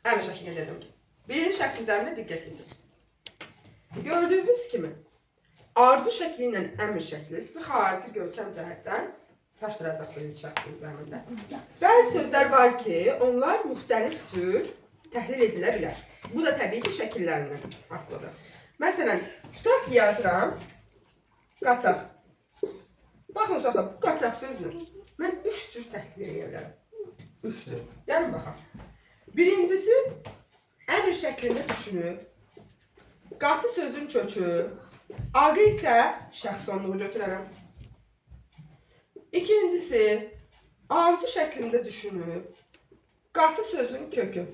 Əmr şəklində dedim ki, birinci şəxsin cəminə diqqət yetirirsiniz. Gördüyünüz kimi, arzu şəkli ilə əmr şəkli sizi xarici görkəm cəhətdən çaşdıracaq birinci şəxsin cəmində. Bəzi sözlər var ki, onlar müxtəlif cür təhlil edilə bilər. Bu da təbii ki, şəkillərindən asılıdır. Məsələn, tutaq ki, yazıram, qaçaq. Baxın uşaqlar, bu qaçaq sözünü mən 3 cür təhlil edə bilərəm. 3 cür. Gəlin baxaq. Birincisi, əmr şəklində düşünüb, qaçı sözün kökü, ağı isə şəxs sonluğu götürərəm. İkincisi, arzu şəklində düşünüb, qaçı sözün kökü,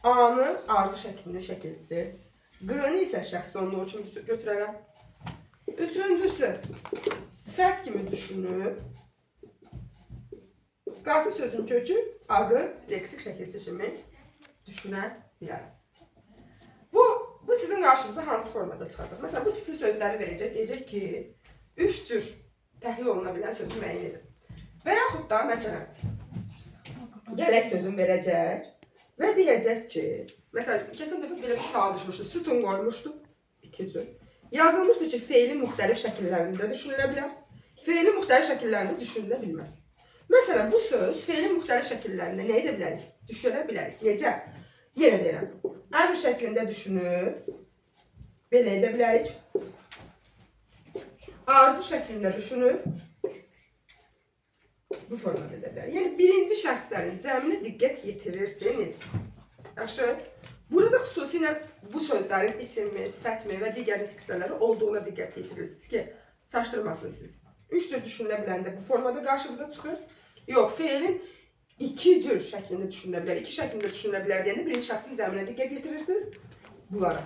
anı arzu şəklində şəkilsi, qını isə şəxs sonluğu kimi götürərəm. Üçüncüsü, sifət kimi düşünüb, qaçı sözün kökü, ağı leksik şəkilsi kimi düşünə bilərəm. Bu sizin qarşınıza hansı formada çıxacaq? Məsələn, bu tipli sözləri verəcək, deyəcək ki, 3 cür təhlil oluna bilən sözü müəyyən edin. Və yaxud da, məsələn, gələk sözün verəcək və deyəcək ki, məsələn, keçən dəfə belə bir sual düşmüşdü, sütun qoymuşdu, 2 cür. Yazılmışdı ki, feilin müxtəlif şəkillərində düşünülə bilər, feilin müxtəlif şəkillərində düşünülə bilməz. Məsələn, bu söz feilin müxtəlif şəkillərində nə edə bilərik? Düşünə bilərik. Necə? Yenə deyirəm. Əmr şəklində düşünüb, belə edə bilərik. Arzu şəklində düşünüb, bu formada edə bilərik. Yəni, birinci şəxslərin cəminə diqqət yetirirsiniz. Yaxşı. Burada da xüsusilə bu sözlərin isimmi, sifətmi və digər nitqsələri olduğuna diqqət yetirirsiniz ki, çaşdırmasın siz. 3 cür düşünülə biləndə bu formada qarşınıza çıxır. Yox, feilin 2 cür şəklində düşünülə bilər, 2 şəklində düşünülə bilər deyəndə birinci şəxsin cəminə diqqət yetirirsiniz bunlara.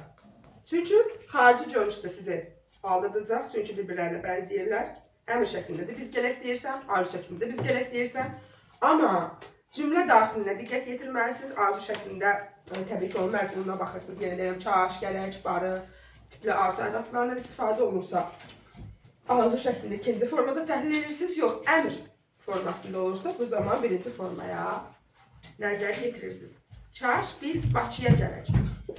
Çünki xarici görünüşdə sizi aldadacaq, çünki bir-birlərinə bənzəyirlər. Əmr şəklində də biz gələk deyirsən, arzu şəklində də biz gələk deyirsən. Amma cümlə daxilinə diqqət yetirməlisiniz, arzu şəklində təbii ki, onun məzmununa baxırsınız. Yenə deyəm, çaş, gələk, barı, tipli arzu ədatlarından istifadə olunsa, arzu şəklində ikinci formada təhlil edirsiniz. Yox, əmr formasında olursa, bu zaman birinci formaya nəzər yetirirsiniz. Çaş, biz Bakıya gələk.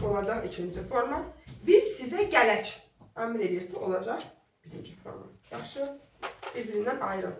Olacaq ikinci forma. Biz sizə gələk. Əmr edirsə, olacaq birinci forma. Yaxşı, bir-birindən ayrı.